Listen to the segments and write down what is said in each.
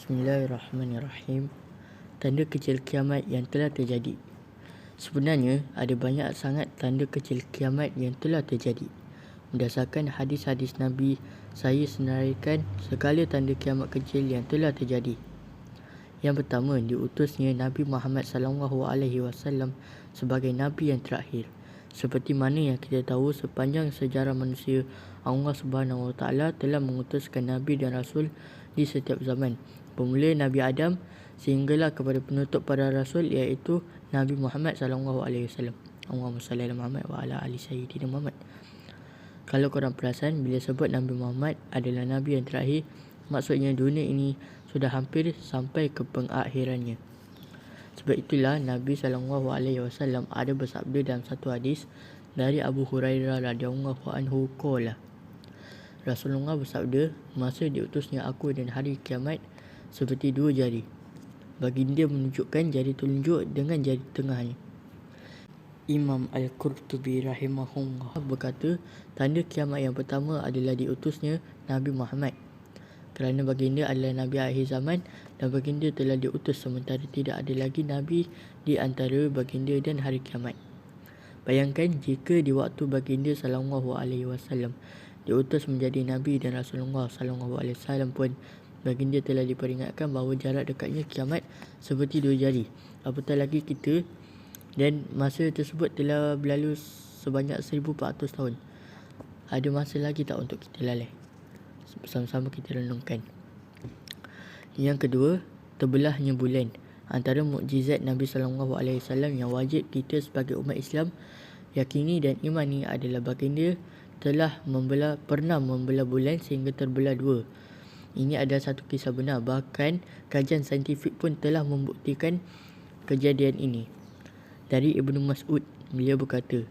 Bismillahirrahmanirrahim. Tanda kecil kiamat yang telah terjadi. Sebenarnya ada banyak sangat tanda kecil kiamat yang telah terjadi. Berdasarkan hadis-hadis Nabi, saya senaraikan segala tanda kiamat kecil yang telah terjadi. Yang pertama, diutusnya Nabi Muhammad SAW sebagai Nabi yang terakhir. Seperti mana yang kita tahu, sepanjang sejarah manusia, Allah SWT telah mengutuskan Nabi dan Rasul di setiap zaman. Bermula Nabi Adam sehinggalah kepada penutup para Rasul, iaitu Nabi Muhammad SAW. Allahumma salli ala Muhammad wa ala ali sayyidina Muhammad. Kalau korang perasan, bila sebut Nabi Muhammad adalah Nabi yang terakhir, maksudnya dunia ini sudah hampir sampai ke pengakhirannya. Sebab itulah Nabi SAW ada bersabda dalam satu hadis dari Abu Hurairah radhiyallahu anhu qala, Rasulullah bersabda, masa diutusnya aku dan hari kiamat seperti dua jari. Baginda menunjukkan jari telunjuk dengan jari tengahnya. Imam Al-Qurtubi rahimahullah berkata, tanda kiamat yang pertama adalah diutusnya Nabi Muhammad. Kerana baginda adalah Nabi akhir zaman dan baginda telah diutus sementara tidak ada lagi Nabi di antara baginda dan hari kiamat. Bayangkan jika di waktu baginda SAW diutus menjadi Nabi dan Rasulullah SAW pun baginda telah diperingatkan bahawa jarak dekatnya kiamat seperti dua jari. Apatah lagi kita, dan masa tersebut telah berlalu sebanyak 1400 tahun. Ada masa lagi tak untuk kita lalai? Bersama-sama kita renungkan. Yang kedua, terbelahnya bulan. Antara mukjizat Nabi SAW yang wajib kita sebagai umat Islam yakini dan imani adalah baginda telah pernah membelah bulan sehingga terbelah dua. Ini adalah satu kisah benar. Bahkan kajian saintifik pun telah membuktikan kejadian ini. Dari Ibnu Mas'ud, beliau berkata,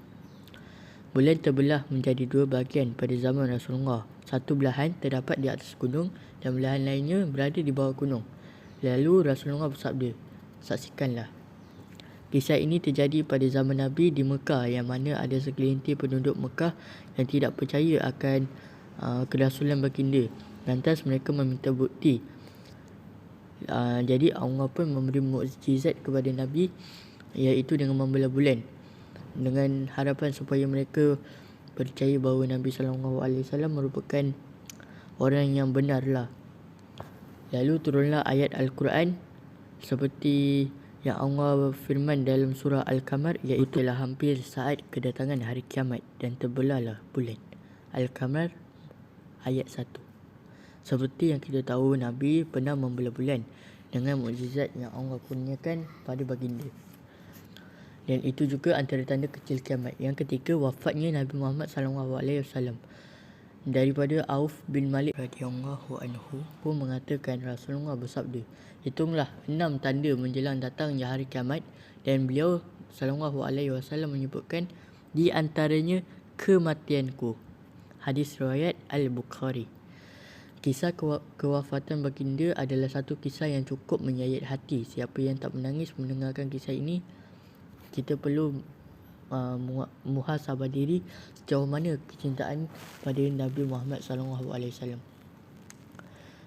bulan terbelah menjadi dua bahagian pada zaman Rasulullah. Satu belahan terdapat di atas gunung dan belahan lainnya berada di bawah gunung. Lalu Rasulullah bersabda, saksikanlah. Kisah ini terjadi pada zaman Nabi di Mekah, yang mana ada segelintir penduduk Mekah yang tidak percaya akan kerasulan baginda. Lantas mereka meminta bukti. Jadi Allah pun memberi mukjizat kepada Nabi, iaitu dengan membelah bulan, dengan harapan supaya mereka percaya bahawa Nabi SAW merupakan orang yang benar lah. Lalu turunlah ayat Al-Quran seperti yang Allah firman dalam surah Al-Qamar, iaitu telah hampir saat kedatangan hari kiamat dan terbelahlah bulan. Al-Qamar ayat 1. Seperti yang kita tahu, Nabi pernah membelah bulan dengan mukjizat yang Allah kurniakan pada baginda. Dan itu juga antara tanda kecil kiamat. Yang ketiga, wafatnya Nabi Muhammad SAW. Daripada Auf bin Malik radhiyallahu anhu pun mengatakan, Rasulullah bersabda, hitunglah 6 tanda menjelang datangnya hari kiamat, dan beliau SAW menyebutkan di antaranya kematianku. Hadis riwayat Al-Bukhari. Kisah kewafatan baginda adalah satu kisah yang cukup menyayat hati. Siapa yang tak menangis mendengarkan kisah ini? Kita perlu muhasabah diri sejauh mana kecintaan pada Nabi Muhammad SAW.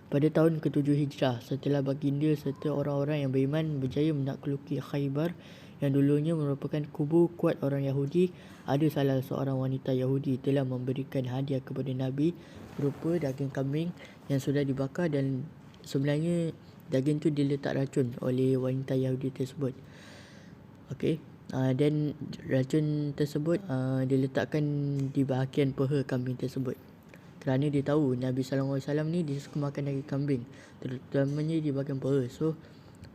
Pada tahun ke-7 Hijrah, setelah baginda serta orang-orang yang beriman berjaya menaklukki Khaybar yang dulunya merupakan kubu kuat orang Yahudi, ada salah seorang wanita Yahudi telah memberikan hadiah kepada Nabi berupa daging kambing yang sudah dibakar, dan sebenarnya daging tu diletak racun oleh wanita Yahudi tersebut. Dan racun tersebut diletakkan di bahagian peha kambing tersebut. Kerana dia tahu Nabi SAW ni dia suka makan daging kambing, terutamanya di bahagian peha. So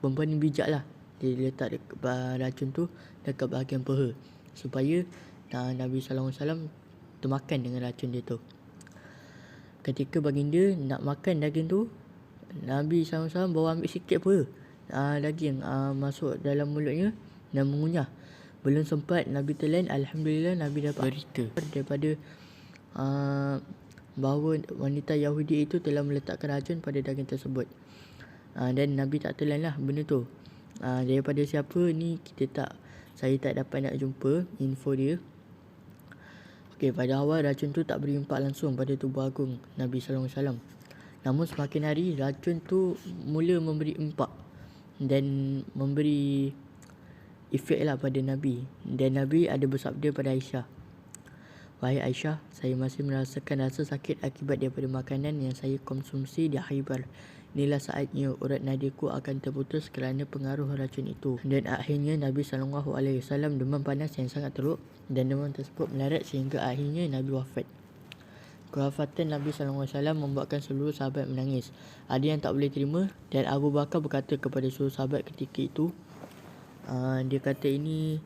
perempuan ni bijak lah, dia letak racun tu dekat bahagian peha supaya Nabi SAW termakan dengan racun dia tu. Ketika baginda nak makan daging tu, Nabi SAW bawa ambil sikit peha daging masuk dalam mulutnya dan mengunyah. Belum sempat Nabi telan, alhamdulillah Nabi dapat berita daripada bahawa wanita Yahudi itu telah meletakkan racun pada daging tersebut. Dan Nabi tak telan lah benda tu. Daripada siapa ni saya tak dapat nak jumpa info dia. Pada awal racun tu tak berimpak langsung pada tubuh agung Nabi SAW. Namun semakin hari racun tu mula memberi impak dan memberi efek lah pada Nabi. Dan Nabi ada bersabda pada Aisyah, "Wahai Aisyah, saya masih merasakan rasa sakit akibat daripada makanan yang saya konsumsi di Khaybar. Inilah saatnya urat nadiku akan terputus kerana pengaruh racun itu." Dan akhirnya Nabi SAW demam panas yang sangat teruk dan demam tersebut melarat sehingga akhirnya Nabi wafat. Kewafatan Nabi SAW membuatkan seluruh sahabat menangis. Ada yang tak boleh terima dan Abu Bakar berkata kepada seluruh sahabat ketika itu, dia kata ini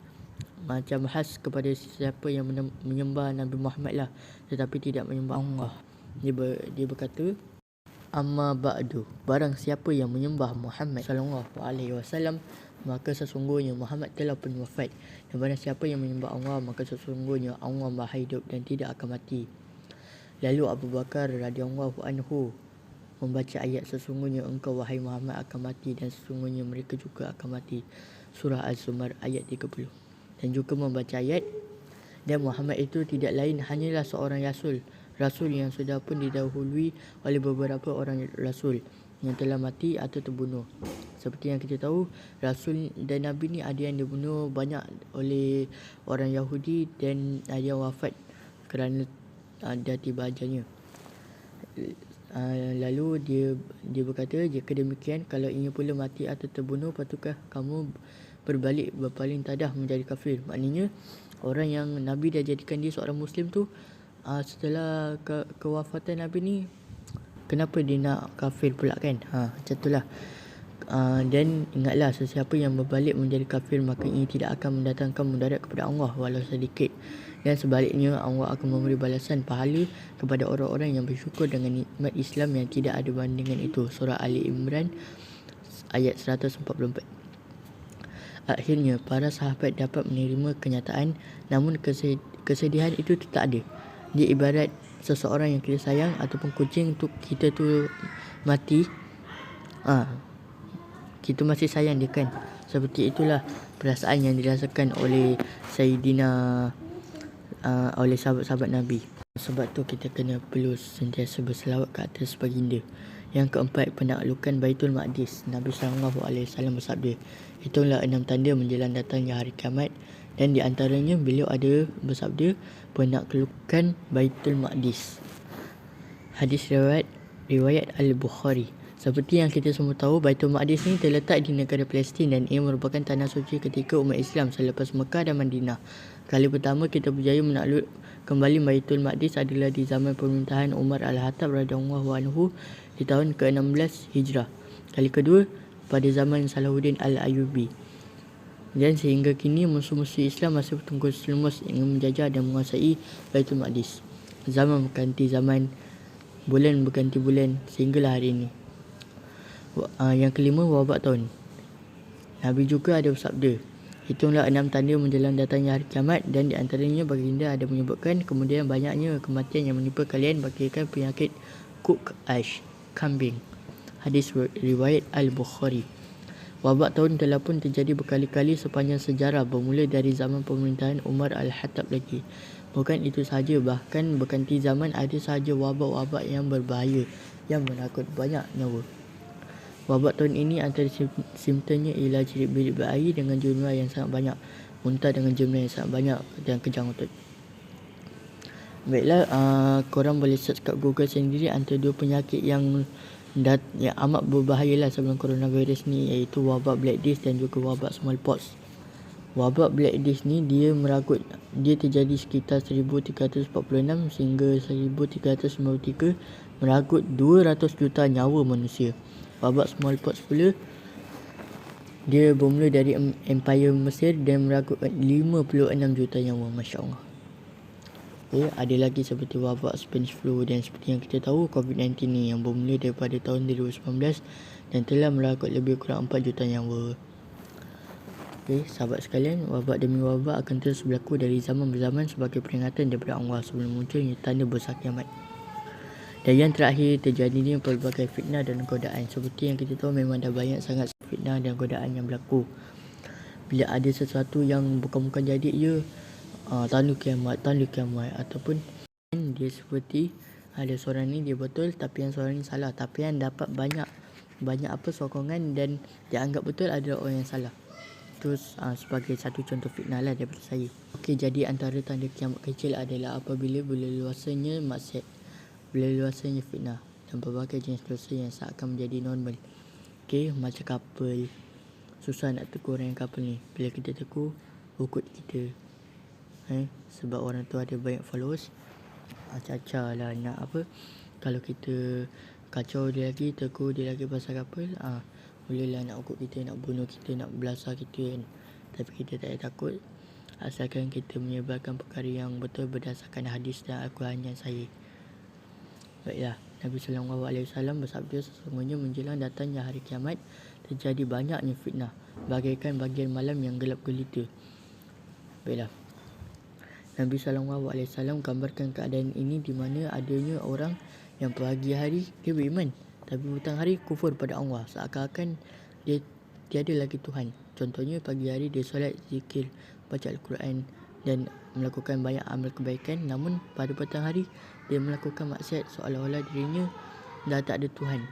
macam khas kepada siapa yang menyembah Nabi Muhammad lah, tetapi tidak menyembah Allah. Dia berkata, "Amma ba'du, barang siapa yang menyembah Muhammad SAW, maka sesungguhnya Muhammad telah pun wafat. Dan barang siapa yang menyembah Allah, maka sesungguhnya Allah Maha hidup dan tidak akan mati." Lalu Abu Bakar radhiyallahu anhu membaca ayat, "Sesungguhnya engkau wahai Muhammad akan mati dan sesungguhnya mereka juga akan mati." Surah Az-Zumar ayat 30. Dan juga membaca ayat, "Dan Muhammad itu tidak lain hanyalah seorang Rasul yang sudah pun didahului oleh beberapa orang Rasul yang telah mati atau terbunuh." Seperti yang kita tahu, Rasul dan Nabi ni ada yang dibunuh banyak oleh orang Yahudi dan ada yang wafat kerana dah tiba ajalnya. Lalu dia berkata, "Jika demikian, kalau ingin pula mati atau terbunuh, patutlah kamu berbalik berpaling tadah menjadi kafir." Maknanya orang yang Nabi dah jadikan dia seorang Muslim tu, setelah kewafatan Nabi ni, kenapa dia nak kafir pula kan? Macam itulah. Dan ingatlah, sesiapa yang berbalik menjadi kafir, maka ini tidak akan mendatangkan mudarat kepada Allah walau sedikit. Dan sebaliknya, Allah akan memberi balasan pahala kepada orang-orang yang bersyukur dengan nikmat Islam yang tidak ada bandingan itu. Surah Ali Imran ayat 144. Akhirnya para sahabat dapat menerima kenyataan, namun kesedihan itu tetap ada. Dia ibarat seseorang yang kita sayang ataupun kucing tu, kita tu mati, kita masih sayang dia kan. Seperti itulah perasaan yang dirasakan oleh oleh sahabat-sahabat Nabi. Sebab tu kita kena perlu sentiasa berselawat ke atas baginda. Yang keempat, penaklukan Baitul Maqdis. Nabi SAW bersabda, "Hitunglah 6 tanda menjelang datangnya hari kiamat." Dan di antaranya beliau ada bersabda, penaklukan Baitul Maqdis. Hadis riwayat Al-Bukhari. Seperti yang kita semua tahu, Baitul Maqdis ni terletak di negara Palestin dan ia merupakan tanah suci ketika umat Islam selepas Mekah dan Madinah. Kali pertama kita berjaya menakluk kembali Baitul Maqdis adalah di zaman pemerintahan Umar Al-Khattab radhiyallahu anhu di tahun ke-16 Hijrah. Kali kedua pada zaman Salahuddin Al-Ayyubi. Dan sehingga kini musuh-musuh Islam masih bertungkus lumus ingin menjajah dan menguasai Baitul Maqdis. Zaman berganti zaman, bulan berganti bulan, sehinggalah hari ini. Yang kelima, wabak tahun. Nabi juga ada bersabda, "Hitunglah 6 tanda menjelang datangnya hari kiamat." Dan di antaranya baginda ada menyebutkan, "Kemudian banyaknya kematian yang menimpa kalian bagaikan penyakit kuk ash, kambing." Hadis riwayat Al-Bukhari. Wabak tahun telah pun terjadi berkali-kali sepanjang sejarah, bermula dari zaman pemerintahan Umar Al-Khattab lagi. Bukan itu sahaja, bahkan berganti zaman ada sahaja wabak-wabak yang berbahaya yang menakut banyak nyawa. Wabak tahun ini antara simptomnya ialah jerit-berit berair dengan jumlah yang sangat banyak, muntah dengan jumlah yang sangat banyak dan kejang otot. Baiklah, korang boleh search kat Google sendiri antara dua penyakit yang amat berbahayalah sebelum coronavirus ni, iaitu wabak Black Death dan juga wabak Smallpox. Wabak Black Death ni dia terjadi sekitar 1346 sehingga 1393, meragut 200 juta nyawa manusia. Wabak Smallpox pula dia bermula dari Empire Mesir dan meragut 56 juta nyawa. Masya Allah. Ada lagi seperti wabak Spanish Flu dan seperti yang kita tahu COVID-19 ni yang bermula daripada tahun 2019 dan telah meragut lebih kurang 4 juta nyawa. Sahabat sekalian, wabak demi wabak akan terus berlaku dari zaman berzaman sebagai peringatan daripada Allah sebelum munculnya tanda besar kiamat. Dan yang terakhir, terjadinya pelbagai fitnah dan godaan. Seperti yang kita tahu, memang dah banyak sangat fitnah dan godaan yang berlaku. Bila ada sesuatu yang bukan jadi, ia tanda kiamat ataupun dia seperti ada seorang ni dia betul tapi yang seorang ni salah, tapi yang dapat banyak sokongan dan dia anggap betul adalah orang yang salah. Terus sebagai satu contoh fitnah lah daripada saya. Okey, jadi antara tanda kiamat kecil adalah apabila berleluasanya maksiat, berleluasanya fitnah dan berbagai jenis dosa yang seakan menjadi normal. Okey, macam couple, susah nak tegur orang yang couple ni. Bila kita tegur, ukut kita. Sebab orang tu ada banyak followers, acah-acah lah nak apa. Kalau kita kacau dia lagi, tegur dia lagi pasal couple, bolehlah nak ukut kita, nak bunuh kita, nak belasah kita kan. Tapi kita tak payah takut, asalkan kita menyebarkan perkara yang betul berdasarkan hadis dan Al-Quran yang sahih. Baiklah, Nabi SAW bersabda, sesungguhnya menjelang datangnya hari kiamat terjadi banyaknya fitnah bagaikan bagian malam yang gelap gulita. Baiklah, Nabi SAW gambarkan keadaan ini di mana adanya orang yang pagi hari dia beriman, tapi petang hari kufur pada Allah, seakan-akan dia tiada lagi Tuhan. Contohnya pagi hari dia solat, zikir, baca Al-Quran dan melakukan banyak amal kebaikan, namun pada petang hari dia melakukan maksiat seolah-olah dirinya dah tak ada Tuhan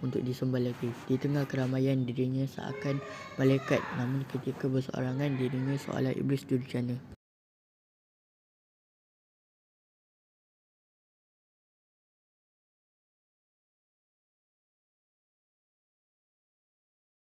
untuk disembah lagi. Di tengah keramaian dirinya seakan malaikat, namun ketika berseorangan dirinya seolah iblis durjana.